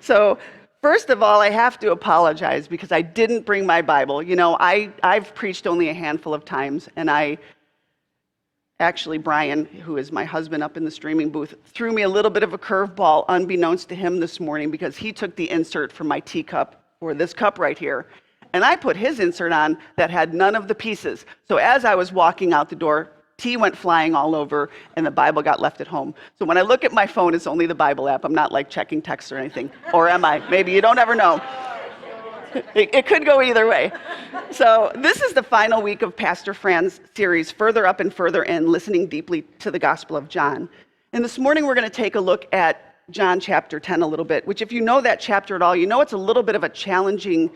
So first of all, I have to apologize because I didn't bring my Bible. You know, I've preached only a handful of times, and actually, Brian, who is my husband up in the streaming booth, threw me a little bit of a curveball unbeknownst to him this morning because he took the insert from my teacup, or this cup right here, and I put his insert on that had none of the pieces. So as I was walking out the door, tea went flying all over, and the Bible got left at home. So when I look at my phone, it's only the Bible app. I'm not like checking texts or anything. Or am I? Maybe. You don't ever know. It could go either way. So this is the final week of Pastor Fran's series, Further Up and Further In, listening deeply to the Gospel of John. And this morning we're going to take a look at John chapter 10 a little bit, which if you know that chapter at all, you know it's a little bit of a challenging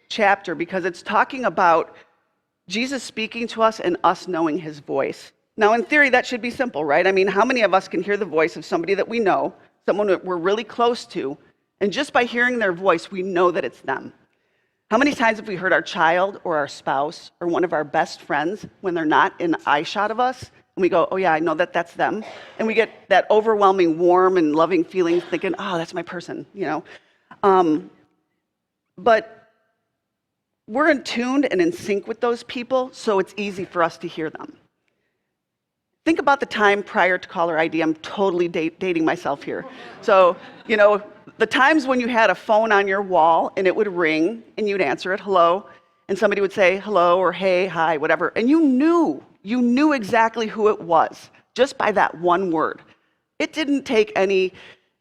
chapter because it's talking about Jesus speaking to us and us knowing his voice. Now, in theory, that should be simple, right? I mean, how many of us can hear the voice of somebody that we know, someone that we're really close to, and just by hearing their voice, we know that it's them? How many times have we heard our child or our spouse or one of our best friends when they're not in eye shot of us, and we go, oh yeah, I know that that's them, and we get that overwhelming, warm and loving feeling thinking, oh, that's my person, you know? But we're in tuned and in sync with those people, so it's easy for us to hear them. Think about the time prior to caller ID. I'm totally dating myself here. So, you know, the times when you had a phone on your wall and it would ring and you'd answer it, hello, and somebody would say hello or hey, hi, whatever, and you knew exactly who it was just by that one word. It didn't take any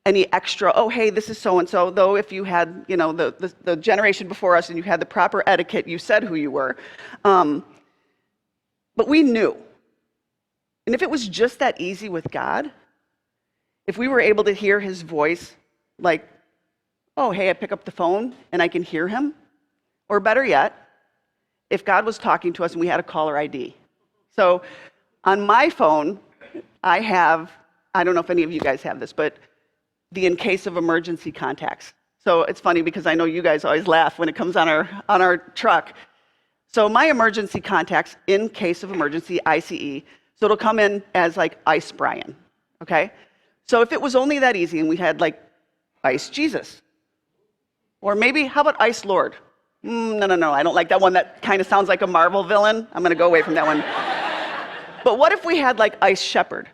extra, oh, hey, this is so-and-so, though if you had, you know, the generation before us and you had the proper etiquette, you said who you were. But we knew. And if it was just that easy with God, if we were able to hear his voice, like, oh, hey, I pick up the phone and I can hear him, or better yet, if God was talking to us and we had a caller ID. So on my phone, I have, I don't know if any of you guys have this, but the in case of emergency contacts. So it's funny because I know you guys always laugh when it comes on our truck. So my emergency contacts, in case of emergency, ICE, so it'll come in as like Ice Brian, okay? So if it was only that easy and we had like Ice Jesus, or maybe how about Ice Lord? No, I don't like that one. That kind of sounds like a Marvel villain. I'm gonna go away from that one. But what if we had like Ice Shepherd?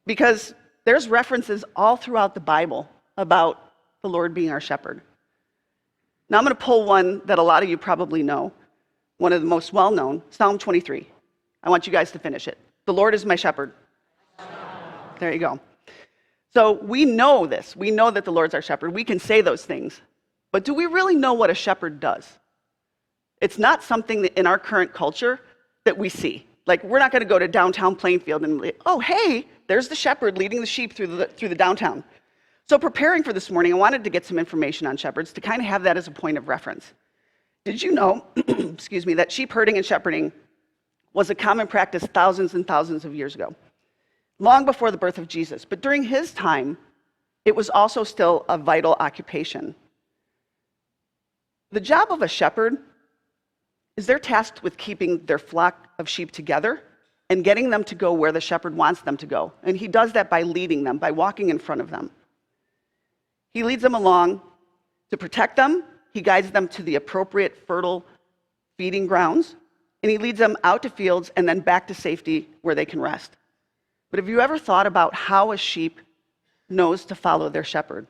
Because there's references all throughout the Bible about the Lord being our shepherd. Now I'm gonna pull one that a lot of you probably know, one of the most well-known, Psalm 23. I want you guys to finish it. The Lord is my shepherd. There you go. So we know this. We know that the Lord's our shepherd. We can say those things. But do we really know what a shepherd does? It's not something that in our current culture that we see. Like, we're not going to go to downtown Plainfield and, oh, hey, there's the shepherd leading the sheep through the downtown. So preparing for this morning, I wanted to get some information on shepherds to kind of have that as a point of reference. Did you know, excuse me, that sheep herding and shepherding was a common practice thousands and thousands of years ago, long before the birth of Jesus. But during his time, it was also still a vital occupation. The job of a shepherd is they're tasked with keeping their flock of sheep together and getting them to go where the shepherd wants them to go. And he does that by leading them, by walking in front of them. He leads them along to protect them. He guides them to the appropriate fertile feeding grounds. And he leads them out to fields and then back to safety where they can rest. But have you ever thought about how a sheep knows to follow their shepherd?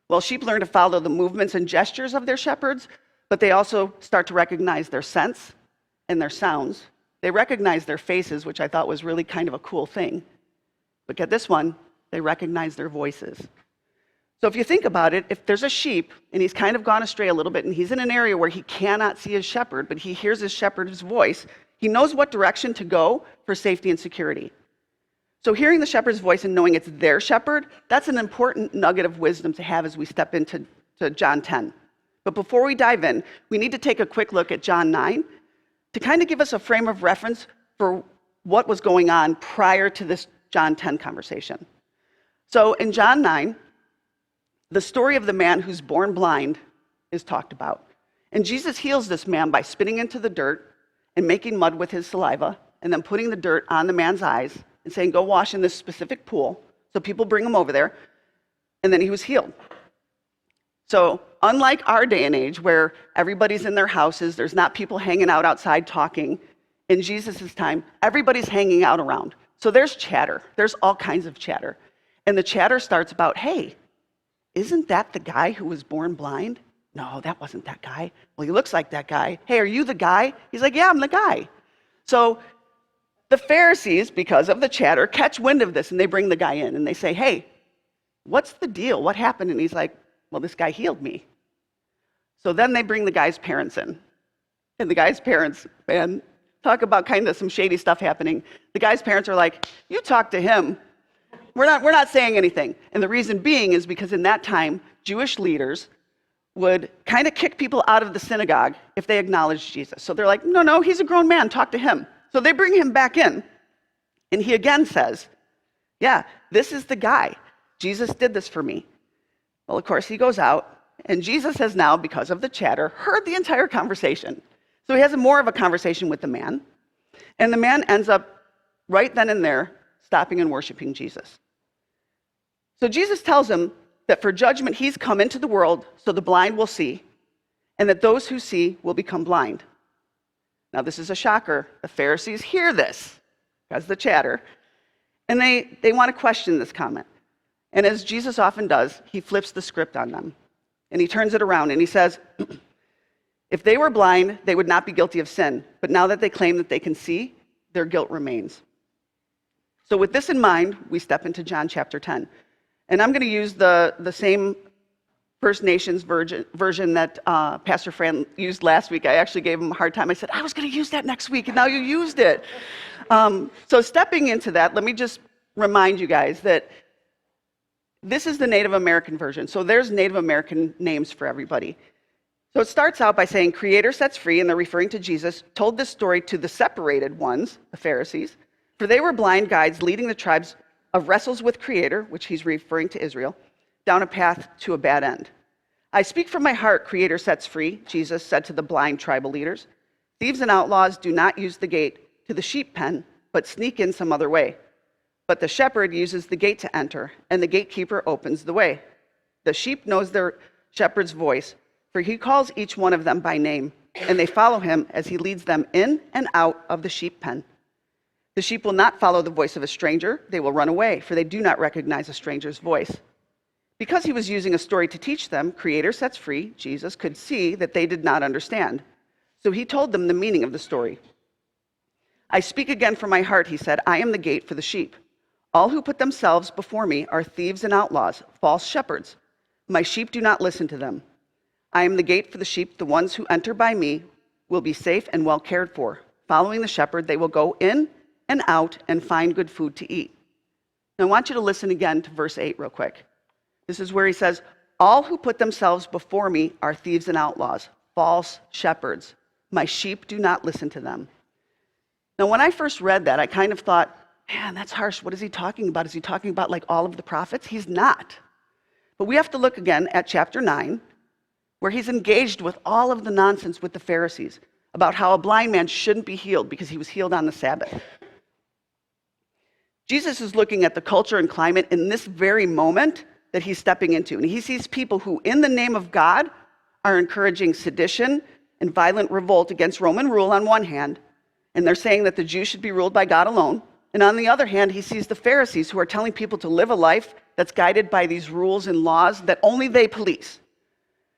Well, sheep learn to follow the movements and gestures of their shepherds, but they also start to recognize their scents and their sounds. They recognize their faces, which I thought was really kind of a cool thing. But get this one, they recognize their voices. So if you think about it, if there's a sheep and he's kind of gone astray a little bit and he's in an area where he cannot see his shepherd, but he hears his shepherd's voice, he knows what direction to go for safety and security. So hearing the shepherd's voice and knowing it's their shepherd, that's an important nugget of wisdom to have as we step into John 10. But before we dive in, we need to take a quick look at John 9 to kind of give us a frame of reference for what was going on prior to this John 10 conversation. So in John 9, the story of the man who's born blind is talked about. And Jesus heals this man by spitting into the dirt and making mud with his saliva, and then putting the dirt on the man's eyes and saying, go wash in this specific pool. So people bring him over there, and then he was healed. So unlike our day and age where everybody's in their houses, there's not people hanging out outside talking, in Jesus' time, everybody's hanging out around. So there's chatter. There's all kinds of chatter. And the chatter starts about, hey, isn't that the guy who was born blind? No, that wasn't that guy. Well, he looks like that guy. Hey, are you the guy? He's like, yeah, I'm the guy. So the Pharisees, because of the chatter, catch wind of this and they bring the guy in and they say, hey, what's the deal? What happened? And he's like, well, this guy healed me. So then they bring the guy's parents in. And the guy's parents, man, talk about kind of some shady stuff happening. The guy's parents are like, you talk to him. We're not saying anything. And the reason being is because in that time, Jewish leaders would kind of kick people out of the synagogue if they acknowledged Jesus. So they're like, no, he's a grown man, talk to him. So they bring him back in, and he again says, yeah, this is the guy. Jesus did this for me. Well, of course, he goes out, and Jesus has now, because of the chatter, heard the entire conversation. So he has more of a conversation with the man, and the man ends up right then and there stopping and worshiping Jesus. So Jesus tells him that for judgment he's come into the world so the blind will see, and that those who see will become blind. Now, this is a shocker. The Pharisees hear this, because the chatter, and they want to question this comment. And as Jesus often does, he flips the script on them, and he turns it around, and he says, if they were blind, they would not be guilty of sin, but now that they claim that they can see, their guilt remains. So with this in mind, we step into John chapter 10. And I'm going to use the same First Nations version that Pastor Fran used last week. I actually gave him a hard time. I said, I was going to use that next week, and now you used it. So stepping into that, let me just remind you guys that this is the Native American version. So there's Native American names for everybody. So it starts out by saying, Creator sets free, and they're referring to Jesus, told this story to the separated ones, the Pharisees, for they were blind guides leading the tribes of wrestles with Creator, which he's referring to Israel, down a path to a bad end. I speak from my heart, Creator sets free, Jesus said to the blind tribal leaders. Thieves and outlaws do not use the gate to the sheep pen, but sneak in some other way. But the shepherd uses the gate to enter, and the gatekeeper opens the way. The sheep knows their shepherd's voice, for he calls each one of them by name, and they follow him as he leads them in and out of the sheep pen. The sheep will not follow the voice of a stranger. They will run away, for they do not recognize a stranger's voice. Because he was using a story to teach them, Creator sets free, Jesus could see that they did not understand. So he told them the meaning of the story. I speak again from my heart, he said. I am the gate for the sheep. All who put themselves before me are thieves and outlaws, false shepherds. My sheep do not listen to them. I am the gate for the sheep. The ones who enter by me will be safe and well cared for. Following the shepherd, they will go in and out and find good food to eat. Now I want you to listen again to verse 8 real quick. This is where he says, all who put themselves before me are thieves and outlaws, false shepherds. My sheep do not listen to them. Now, when I first read that, I kind of thought, man, that's harsh. What is he talking about? Is he talking about like all of the prophets? He's not. But we have to look again at chapter 9, where he's engaged with all of the nonsense with the Pharisees about how a blind man shouldn't be healed because he was healed on the Sabbath. Jesus is looking at the culture and climate in this very moment that he's stepping into. And he sees people who, in the name of God, are encouraging sedition and violent revolt against Roman rule on one hand, and they're saying that the Jews should be ruled by God alone. And on the other hand, he sees the Pharisees who are telling people to live a life that's guided by these rules and laws that only they police.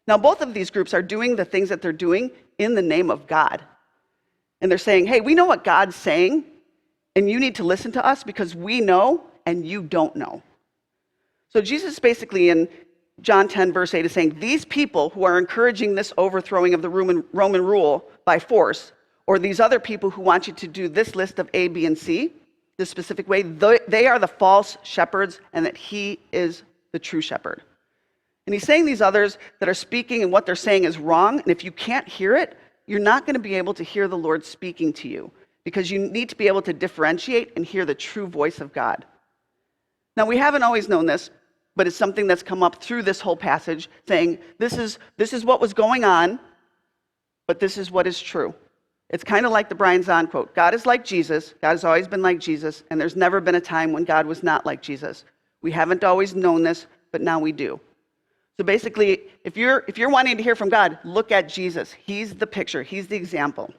Now, both of these groups are doing the things that they're doing in the name of God. And they're saying, hey, we know what God's saying, and you need to listen to us because we know and you don't know. So Jesus basically in John 10, verse 8 is saying, these people who are encouraging this overthrowing of the Roman rule by force, or these other people who want you to do this list of A, B, and C, this specific way, they are the false shepherds, and that he is the true shepherd. And he's saying these others that are speaking and what they're saying is wrong, and if you can't hear it, you're not going to be able to hear the Lord speaking to you, because you need to be able to differentiate and hear the true voice of God. Now, we haven't always known this, but it's something that's come up through this whole passage, saying this is what was going on, but this is what is true. It's kind of like the Brian Zahn quote. God is like Jesus. God has always been like Jesus, and there's never been a time when God was not like Jesus. We haven't always known this, but now we do. So basically, if you're wanting to hear from God, look at Jesus. He's the picture. He's the example.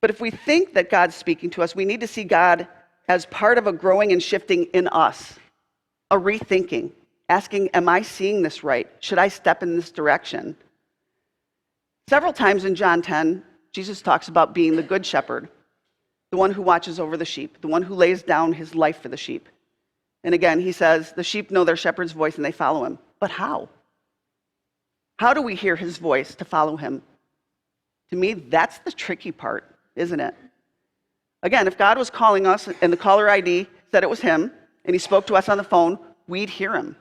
But if we think that God's speaking to us, we need to see God as part of a growing and shifting in us, a rethinking, asking, am I seeing this right? Should I step in this direction? Several times in John 10, Jesus talks about being the good shepherd, the one who watches over the sheep, the one who lays down his life for the sheep. And again, he says, the sheep know their shepherd's voice and they follow him. But how? How do we hear his voice to follow him? To me, that's the tricky part, isn't it? Again, if God was calling us and the caller ID said it was him and he spoke to us on the phone, we'd hear him.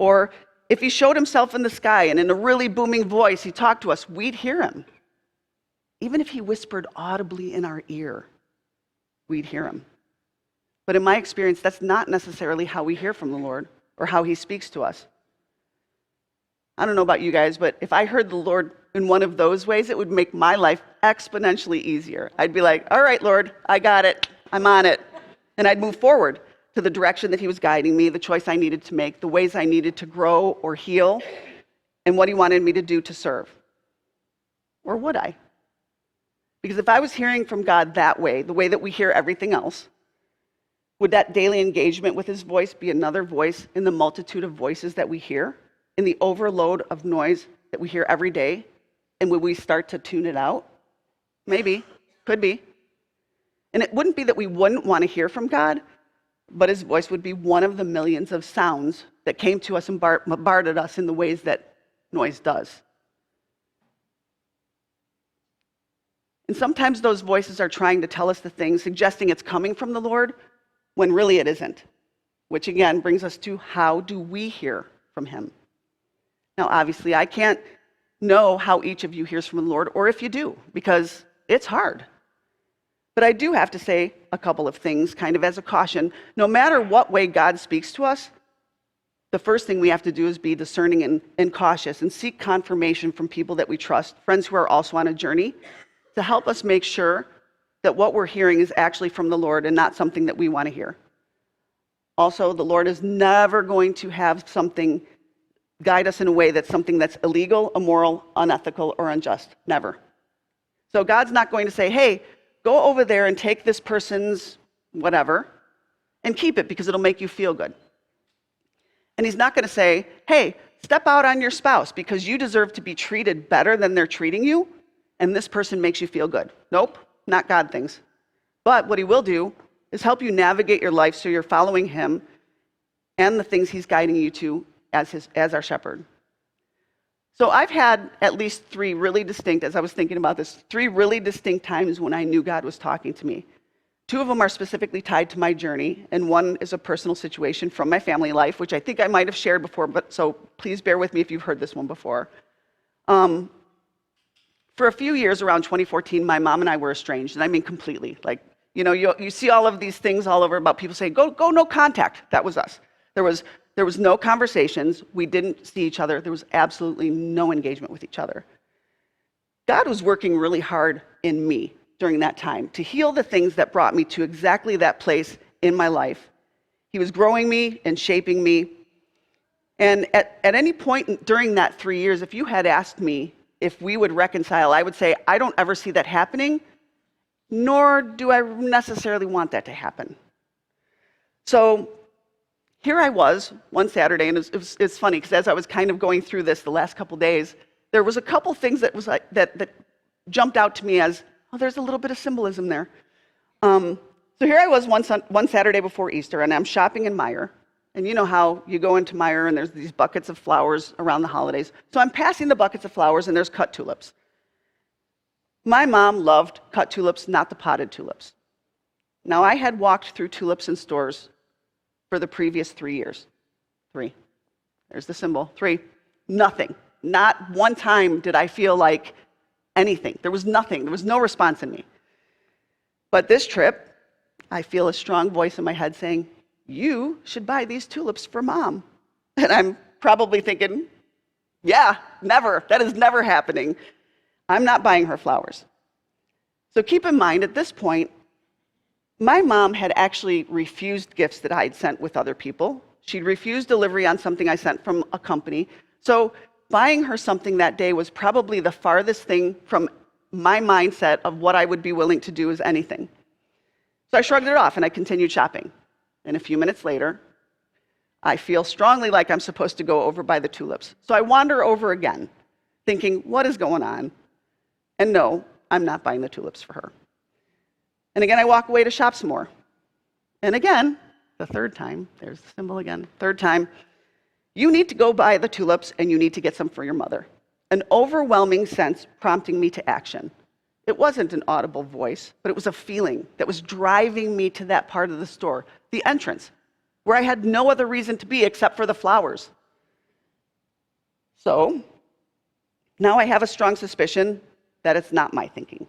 Or if he showed himself in the sky and in a really booming voice he talked to us, we'd hear him. Even if he whispered audibly in our ear, we'd hear him. But in my experience, that's not necessarily how we hear from the Lord or how he speaks to us. I don't know about you guys, but if I heard the Lord in one of those ways, it would make my life exponentially easier. I'd be like, all right, Lord, I got it. I'm on it. And I'd move forward to the direction that he was guiding me, the choice I needed to make, the ways I needed to grow or heal, and what he wanted me to do to serve. Or would I? Because if I was hearing from God that way, the way that we hear everything else, would that daily engagement with his voice be another voice in the multitude of voices that we hear, in the overload of noise that we hear every day? And would we start to tune it out? Maybe, could be. And it wouldn't be that we wouldn't want to hear from God, but his voice would be one of the millions of sounds that came to us and bombarded us in the ways that noise does. And sometimes those voices are trying to tell us the things, suggesting it's coming from the Lord, when really it isn't. Which again brings us to, how do we hear from him? Now, obviously, I can't know how each of you hears from the Lord, or if you do, because it's hard. But I do have to say a couple of things, kind of as a caution. No matter what way God speaks to us, the first thing we have to do is be discerning and cautious and seek confirmation from people that we trust, friends who are also on a journey, to help us make sure that what we're hearing is actually from the Lord and not something that we want to hear. Also, the Lord is never going to have something guide us in a way that's something that's illegal, immoral, unethical, or unjust. Never. So God's not going to say, hey, go over there and take this person's whatever and keep it because it'll make you feel good. And he's not going to say, hey, step out on your spouse because you deserve to be treated better than they're treating you, and this person makes you feel good. Nope, not God things. But what he will do is help you navigate your life so you're following him and the things he's guiding you to as our shepherd. So I've had at least three really distinct, as I was thinking about this, three really distinct times when I knew God was talking to me. Two of them are specifically tied to my journey, and one is a personal situation from my family life, which I think I might have shared before, but so please bear with me if you've heard this one before. For a few years around 2014, my mom and I were estranged, and I mean completely. Like, you see all of these things all over about people saying, go no contact. That was us. There was no conversations. We didn't see each other. There was absolutely no engagement with each other. God was working really hard in me during that time to heal the things that brought me to exactly that place in my life. He was growing me and shaping me. And at any point during that 3 years, if you had asked me if we would reconcile, I would say, I don't ever see that happening, nor do I necessarily want that to happen. So here I was one Saturday, and it's funny because as I was kind of going through this the last couple days, there was a couple things that jumped out to me as, oh, there's a little bit of symbolism there. So here I was one Saturday before Easter, and I'm shopping in Meijer. And you know how you go into Meijer and there's these buckets of flowers around the holidays. So I'm passing the buckets of flowers and there's cut tulips. My mom loved cut tulips, not the potted tulips. Now I had walked through tulips in stores for the previous 3 years. 3. There's the symbol. 3. Nothing. Not one time did I feel like anything. There was nothing. There was no response in me. But this trip, I feel a strong voice in my head saying, you should buy these tulips for mom. And I'm probably thinking, yeah, never. That is never happening. I'm not buying her flowers. So keep in mind, at this point, my mom had actually refused gifts that I had sent with other people. She'd refused delivery on something I sent from a company. So buying her something that day was probably the farthest thing from my mindset of what I would be willing to do as anything. So I shrugged it off and I continued shopping. And a few minutes later, I feel strongly like I'm supposed to go over by the tulips. So I wander over again, thinking, what is going on? And no, I'm not buying the tulips for her. And again, I walk away to shop some more. And again, the third time, there's the symbol again, third time, you need to go buy the tulips and you need to get some for your mother. An overwhelming sense prompting me to action. It wasn't an audible voice, but it was a feeling that was driving me to that part of the store, the entrance, where I had no other reason to be except for the flowers. So now I have a strong suspicion that it's not my thinking.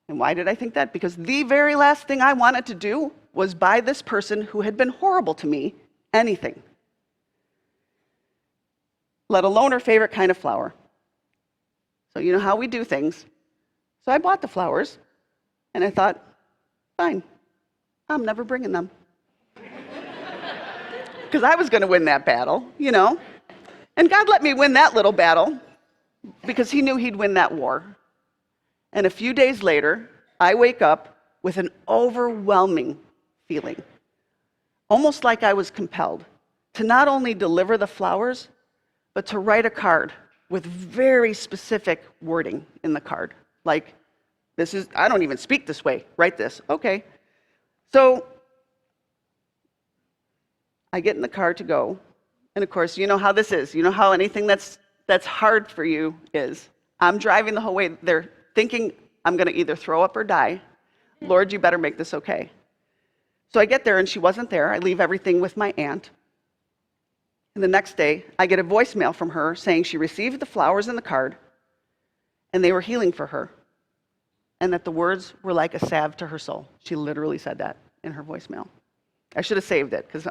And why did I think that? Because the very last thing I wanted to do was buy this person who had been horrible to me anything, let alone her favorite kind of flower. So you know how we do things. So I bought the flowers, and I thought, fine, I'm never bringing them. Because I was going to win that battle, you know. And God let me win that little battle because he knew he'd win that war. And a few days later, I wake up with an overwhelming feeling, almost like I was compelled to not only deliver the flowers, but to write a card with very specific wording in the card. Like, this is, I don't even speak this way, write this. Okay. So I get in the car to go. And of course, you know how this is. You know how anything that's hard for you is. I'm driving the whole way there thinking I'm going to either throw up or die. Lord, you better make this okay. So I get there and she wasn't there. I leave everything with my aunt. And the next day, I get a voicemail from her saying she received the flowers and the card and they were healing for her. And that the words were like a salve to her soul. She literally said that in her voicemail. I should have saved it because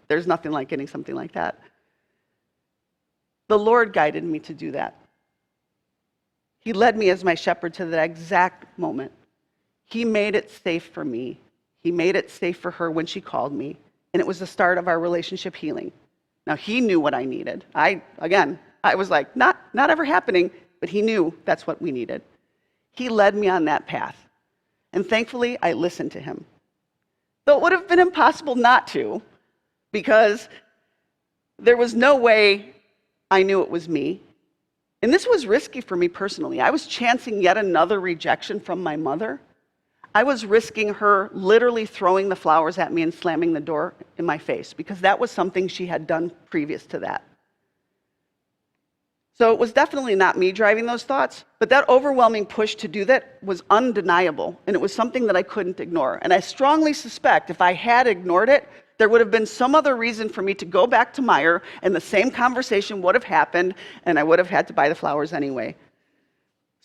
there's nothing like getting something like that. The Lord guided me to do that. He led me as my shepherd to that exact moment. He made it safe for me. He made it safe for her when she called me. And it was the start of our relationship healing. Now, he knew what I needed. I was like, not ever happening, but he knew that's what we needed. He led me on that path. And thankfully, I listened to him. Though it would have been impossible not to, because there was no way I knew it was me. And this was risky for me personally. I was chancing yet another rejection from my mother. I was risking her literally throwing the flowers at me and slamming the door in my face, because that was something she had done previous to that. So it was definitely not me driving those thoughts, but that overwhelming push to do that was undeniable, and it was something that I couldn't ignore. And I strongly suspect if I had ignored it, there would have been some other reason for me to go back to Meyer, and the same conversation would have happened, and I would have had to buy the flowers anyway.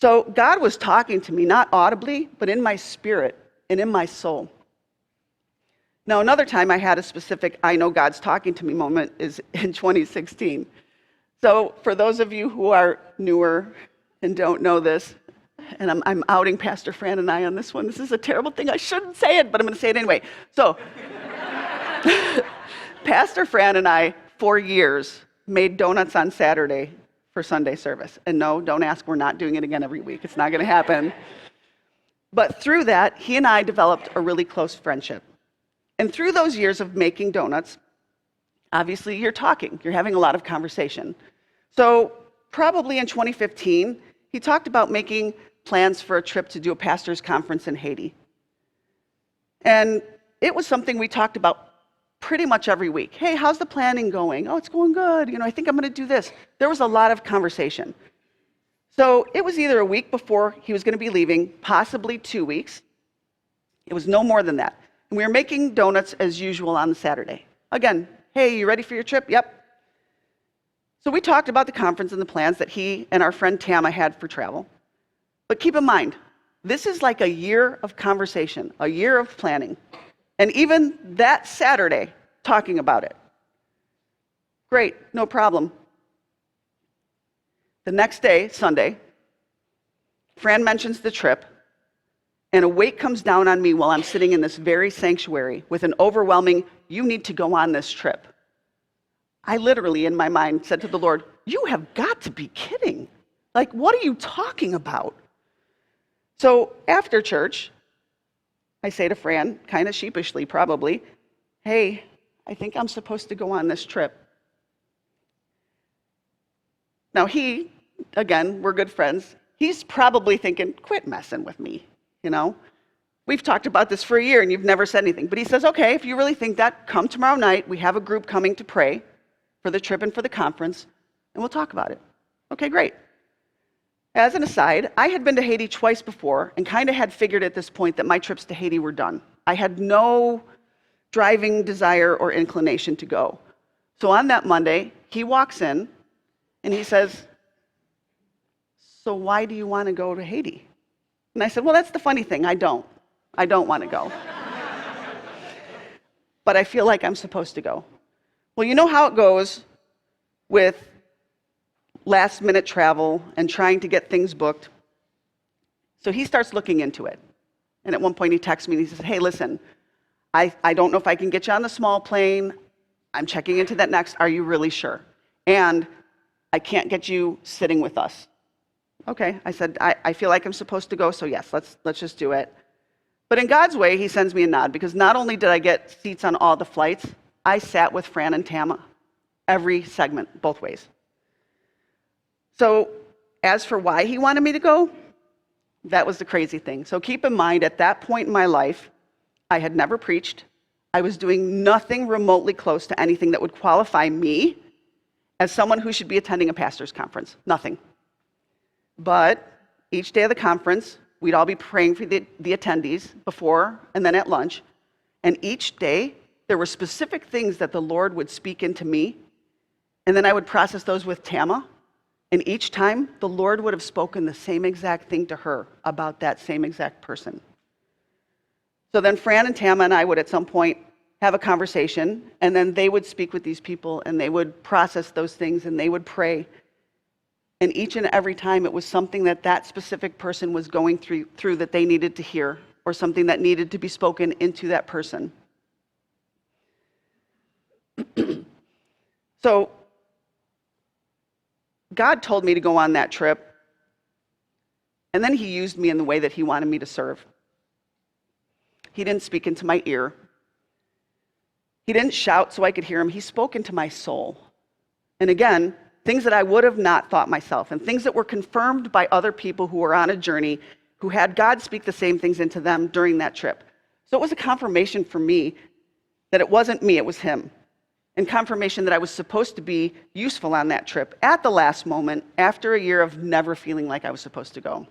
So God was talking to me, not audibly, but in my spirit and in my soul. Now, another time I had a specific I know God's talking to me moment is in 2016. So for those of you who are newer and don't know this, and I'm outing Pastor Fran and I on this one. This is a terrible thing. I shouldn't say it, but I'm going to say it anyway. So Pastor Fran and I, for years, made donuts on Saturday for Sunday service. And no, don't ask, we're not doing it again every week. It's not going to happen. But through that, he and I developed a really close friendship. And through those years of making donuts, obviously you're talking, you're having a lot of conversation. So probably in 2015, he talked about making plans for a trip to do a pastor's conference in Haiti. And it was something we talked about pretty much every week. Hey, how's the planning going? Oh, it's going good. I think I'm going to do this. There was a lot of conversation. So it was either a week before he was going to be leaving, possibly 2 weeks. It was no more than that. And we were making donuts as usual on the Saturday. Again, hey, you ready for your trip? Yep. So we talked about the conference and the plans that he and our friend Tama had for travel. But keep in mind, this is like a year of conversation, a year of planning. And even that Saturday, talking about it. Great, no problem. The next day, Sunday, Fran mentions the trip, and a weight comes down on me while I'm sitting in this very sanctuary with an overwhelming, you need to go on this trip. I literally, in my mind, said to the Lord, "You have got to be kidding. Like, what are you talking about?" So after church, I say to Fran, kind of sheepishly probably, "Hey, I think I'm supposed to go on this trip." Now he, again, we're good friends. He's probably thinking, "Quit messing with me, you know? We've talked about this for a year and you've never said anything." But he says, "Okay, if you really think that, come tomorrow night. We have a group coming to pray for the trip and for the conference, and we'll talk about it." Okay, great. As an aside, I had been to Haiti twice before and kind of had figured at this point that my trips to Haiti were done. I had no driving desire or inclination to go. So on that Monday, he walks in and he says, "So why do you want to go to Haiti?" And I said, "Well, that's the funny thing. I don't want to go. But I feel like I'm supposed to go." Well, you know how it goes with last minute travel and trying to get things booked. So he starts looking into it. And at one point he texts me and he says, "Hey, listen, I don't know if I can get you on the small plane. I'm checking into that next. Are you really sure? And I can't get you sitting with us." Okay, I said, I feel like I'm supposed to go, so yes, let's just do it. But in God's way, he sends me a nod, because not only did I get seats on all the flights, I sat with Fran and Tama every segment, both ways. So as for why he wanted me to go, that was the crazy thing. So keep in mind, at that point in my life, I had never preached. I was doing nothing remotely close to anything that would qualify me as someone who should be attending a pastor's conference. Nothing. But each day of the conference, we'd all be praying for the attendees before and then at lunch. And each day, there were specific things that the Lord would speak into me, and then I would process those with Tama. And each time, the Lord would have spoken the same exact thing to her about that same exact person. So then Fran and Tama and I would at some point have a conversation, and then they would speak with these people, and they would process those things, and they would pray. And each and every time, it was something that that specific person was going through that they needed to hear, or something that needed to be spoken into that person. So God told me to go on that trip, and then he used me in the way that he wanted me to serve. He didn't speak into my ear. He didn't shout so I could hear him. He spoke into my soul. And again, things that I would have not thought myself, and things that were confirmed by other people who were on a journey, who had God speak the same things into them during that trip. So it was a confirmation for me that it wasn't me, it was him. And confirmation that I was supposed to be useful on that trip at the last moment, after a year of never feeling like I was supposed to go.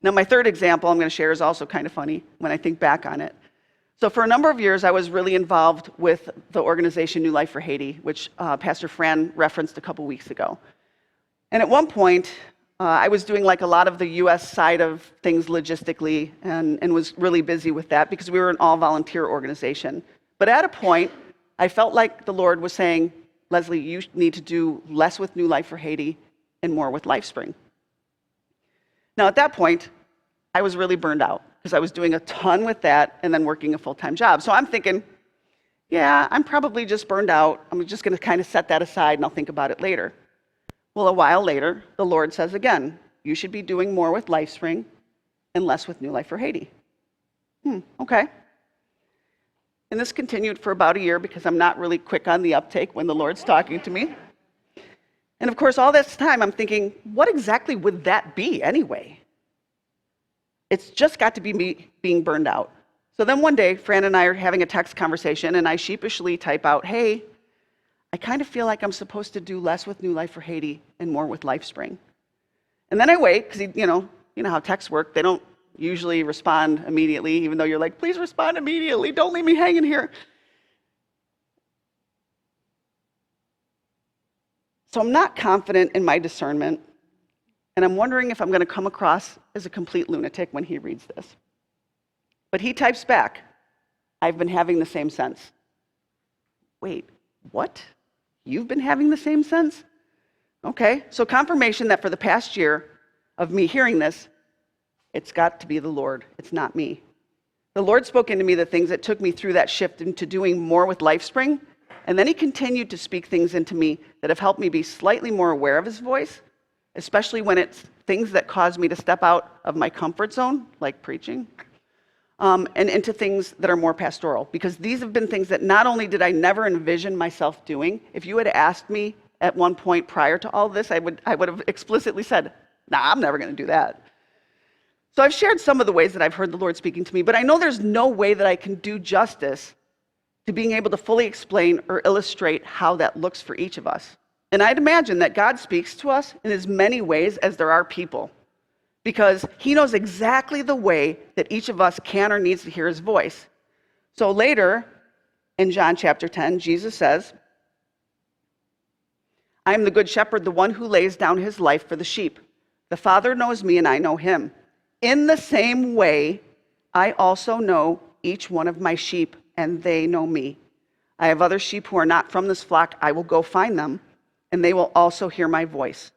Now, my third example I'm going to share is also kind of funny when I think back on it. So for a number of years, I was really involved with the organization New Life for Haiti, which Pastor Fran referenced a couple weeks ago. And at one point, I was doing like a lot of the U.S. side of things logistically, and was really busy with that because we were an all-volunteer organization. But at a point, I felt like the Lord was saying, "Leslie, you need to do less with New Life for Haiti and more with LifeSpring." Now, at that point, I was really burned out because I was doing a ton with that and then working a full-time job. So I'm thinking, yeah, I'm probably just burned out. I'm just going to kind of set that aside and I'll think about it later. Well, a while later, the Lord says again, "You should be doing more with LifeSpring and less with New Life for Haiti." Okay. And this continued for about a year because I'm not really quick on the uptake when the Lord's talking to me. And of course, all this time I'm thinking, what exactly would that be anyway? It's just got to be me being burned out. So then one day, Fran and I are having a text conversation, and I sheepishly type out, "Hey, I kind of feel like I'm supposed to do less with New Life for Haiti and more with LifeSpring." And then I wait, because you know how texts work. They don't usually respond immediately, even though you're like, "Please respond immediately. Don't leave me hanging here." So I'm not confident in my discernment, and I'm wondering if I'm going to come across as a complete lunatic when he reads this. But he types back, "I've been having the same sense." Wait, what? You've been having the same sense? Okay, so confirmation that for the past year of me hearing this, it's got to be the Lord. It's not me. The Lord spoke into me the things that took me through that shift into doing more with LifeSpring And then he continued to speak things into me that have helped me be slightly more aware of his voice, especially when it's things that cause me to step out of my comfort zone, like preaching, and into things that are more pastoral. Because these have been things that not only did I never envision myself doing, if you had asked me at one point prior to all this, I would have explicitly said, nah, I'm never going to do that. So I've shared some of the ways that I've heard the Lord speaking to me, but I know there's no way that I can do justice to being able to fully explain or illustrate how that looks for each of us. And I'd imagine that God speaks to us in as many ways as there are people, because he knows exactly the way that each of us can or needs to hear his voice. So later in John chapter 10, Jesus says, I am the good shepherd, the one who lays down his life for the sheep. The Father knows me and I know him. In the same way, I also know each one of my sheep, and they know me. I have other sheep who are not from this flock. I will go find them, and they will also hear my voice.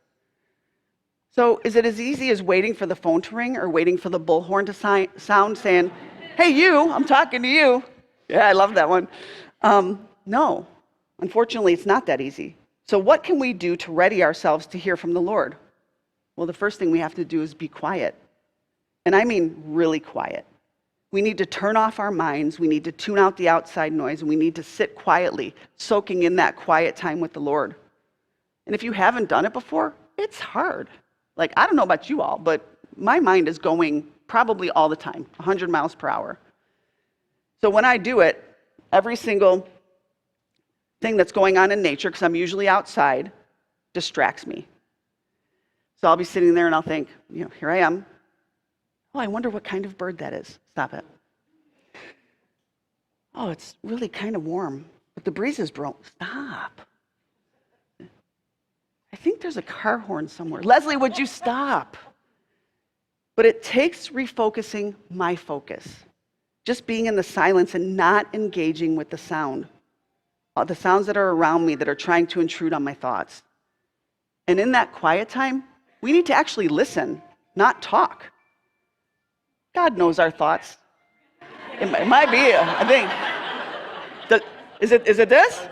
So is it as easy as waiting for the phone to ring or waiting for the bullhorn to sound saying, hey, you, I'm talking to you? Yeah, I love that one. No, unfortunately, it's not that easy. So what can we do to ready ourselves to hear from the Lord? Well, the first thing we have to do is be quiet. And I mean really quiet. We need to turn off our minds. We need to tune out the outside noise. And we need to sit quietly, soaking in that quiet time with the Lord. And if you haven't done it before, it's hard. Like, I don't know about you all, but my mind is going probably all the time, 100 miles per hour. So when I do it, every single thing that's going on in nature, because I'm usually outside, distracts me. So I'll be sitting there and I'll think, here I am. Oh, I wonder what kind of bird that is. Stop it. Oh, it's really kind of warm, but the breeze is broke. Stop. I think there's a car horn somewhere. Leslie, would you stop? But it takes refocusing my focus. Just being in the silence and not engaging with the sound. The sounds that are around me that are trying to intrude on my thoughts. And in that quiet time, we need to actually listen, not talk. God knows our thoughts. It might be, I think. Is it this?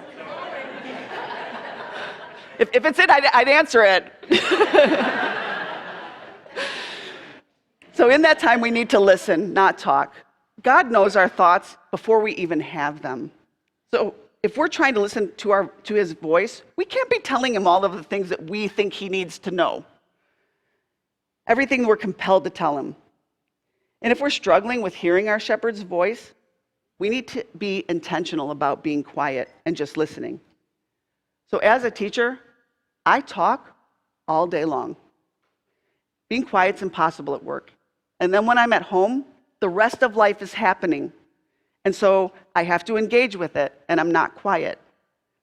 If it's it, I'd answer it. So in that time, we need to listen, not talk. God knows our thoughts before we even have them. So if we're trying to listen to his voice, we can't be telling him all of the things that we think he needs to know. Everything we're compelled to tell him. And if we're struggling with hearing our shepherd's voice, we need to be intentional about being quiet and just listening. So as a teacher, I talk all day long. Being quiet's impossible at work. And then when I'm at home, the rest of life is happening. And so I have to engage with it, and I'm not quiet.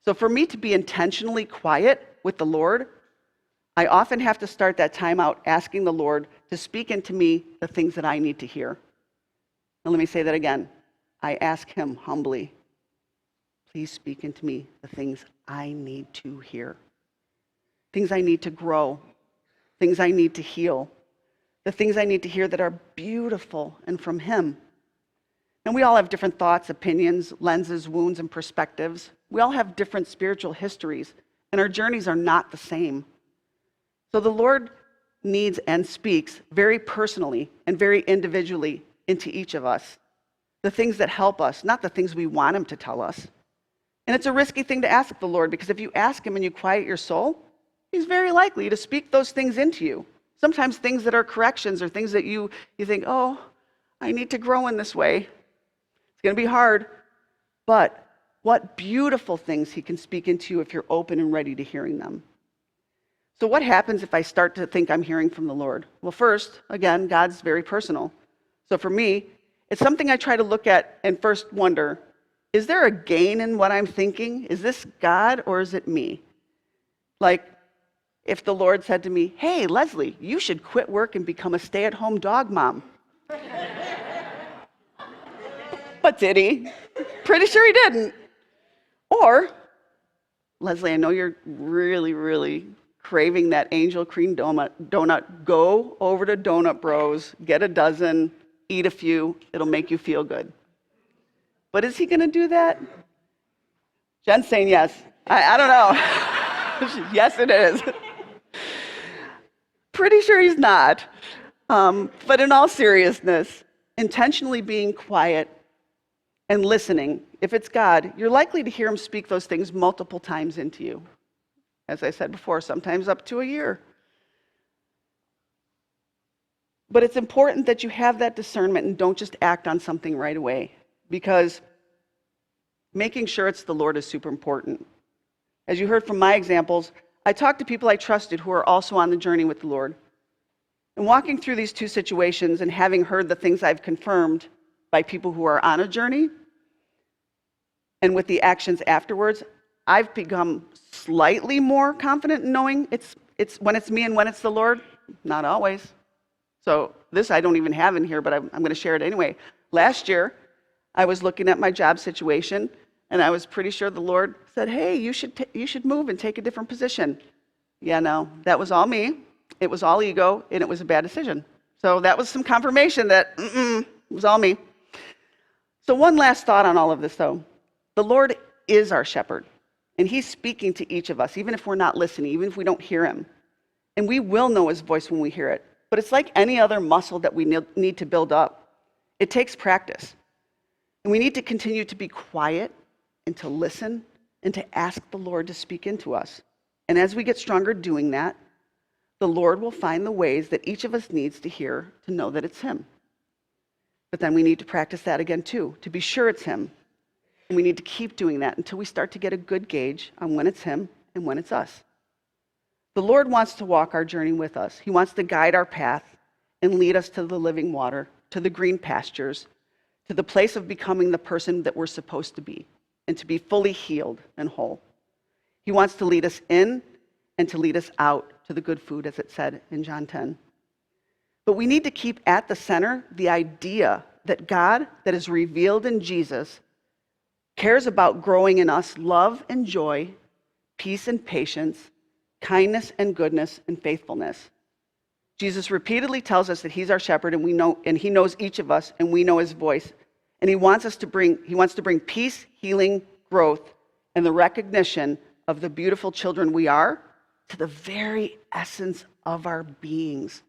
So for me to be intentionally quiet with the Lord, I often have to start that time out asking the Lord to speak into me the things that I need to hear. And let me say that again. I ask him humbly, please speak into me the things I need to hear. Things I need to grow. Things I need to heal. The things I need to hear that are beautiful and from him. And we all have different thoughts, opinions, lenses, wounds, and perspectives. We all have different spiritual histories, and our journeys are not the same. So the Lord needs and speaks very personally and very individually into each of us. The things that help us, not the things we want him to tell us. And it's a risky thing to ask the Lord, because if you ask him and you quiet your soul, he's very likely to speak those things into you. Sometimes things that are corrections or things that you think, oh, I need to grow in this way. It's going to be hard. But what beautiful things he can speak into you if you're open and ready to hearing them. So what happens if I start to think I'm hearing from the Lord? Well, first, again, God's very personal. So for me, it's something I try to look at and first wonder, is there a gain in what I'm thinking? Is this God or is it me? Like, if the Lord said to me, hey, Leslie, you should quit work and become a stay-at-home dog mom. But did he? Pretty sure he didn't. Or, Leslie, I know you're really, really craving that angel cream donut. Go over to Donut Bros, get a dozen, eat a few. It'll make you feel good. But is he going to do that? Jen's saying yes. I don't know. Yes, it is. Pretty sure he's not. But in all seriousness, intentionally being quiet and listening, if it's God, you're likely to hear him speak those things multiple times into you. As I said before, sometimes up to a year. But it's important that you have that discernment and don't just act on something right away, because making sure it's the Lord is super important. As you heard from my examples, I talked to people I trusted who are also on the journey with the Lord. And walking through these two situations and having heard the things I've confirmed by people who are on a journey and with the actions afterwards, I've become slightly more confident in knowing it's when it's me and when it's the Lord. Not always. So this I don't even have in here, but I'm going to share it anyway. Last year, I was looking at my job situation, and I was pretty sure the Lord said, hey, you should move and take a different position. Yeah, no, that was all me. It was all ego, and it was a bad decision. So that was some confirmation that it was all me. So one last thought on all of this, though. The Lord is our shepherd, and he's speaking to each of us, even if we're not listening, even if we don't hear him. And we will know his voice when we hear it. But it's like any other muscle that we need to build up. It takes practice. And we need to continue to be quiet and to listen and to ask the Lord to speak into us. And as we get stronger doing that, the Lord will find the ways that each of us needs to hear to know that it's him. But then we need to practice that again too, to be sure it's him. And we need to keep doing that until we start to get a good gauge on when it's him and when it's us. The Lord wants to walk our journey with us. He wants to guide our path and lead us to the living water, to the green pastures, to the place of becoming the person that we're supposed to be, and to be fully healed and whole. He wants to lead us in and to lead us out to the good food, as it said in John 10. But we need to keep at the center the idea that God, that is revealed in Jesus, cares about growing in us love and joy, peace and patience, kindness and goodness and faithfulness. Jesus repeatedly tells us that he's our shepherd, and he knows each of us, and we know his voice. And he wants to bring peace, healing, growth, and the recognition of the beautiful children we are to the very essence of our beings,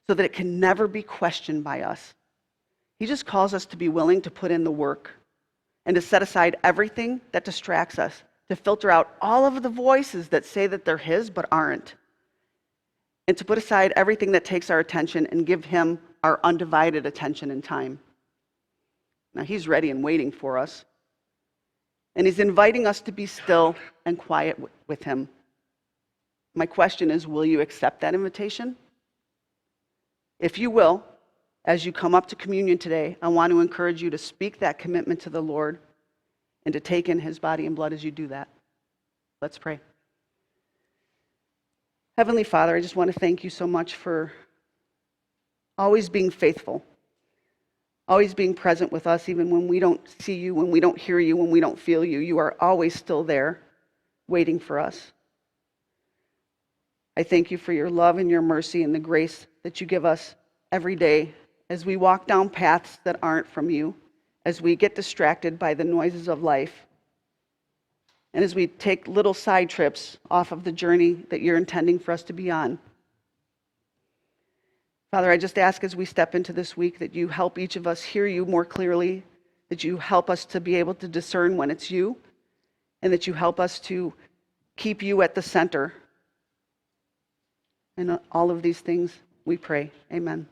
so that it can never be questioned by us. He just calls us to be willing to put in the work and to set aside everything that distracts us, to filter out all of the voices that say that they're his but aren't, and to put aside everything that takes our attention and give him our undivided attention and time. Now, he's ready and waiting for us, and he's inviting us to be still and quiet with him. My question is, will you accept that invitation? If you will, as you come up to communion today, I want to encourage you to speak that commitment to the Lord and to take in his body and blood as you do that. Let's pray. Heavenly Father, I just want to thank you so much for always being faithful, always being present with us, even when we don't see you, when we don't hear you, when we don't feel you. You are always still there, waiting for us. I thank you for your love and your mercy and the grace that you give us every day as we walk down paths that aren't from you, as we get distracted by the noises of life, and as we take little side trips off of the journey that you're intending for us to be on. Father, I just ask as we step into this week that you help each of us hear you more clearly, that you help us to be able to discern when it's you, and that you help us to keep you at the center. And all of these things we pray. Amen.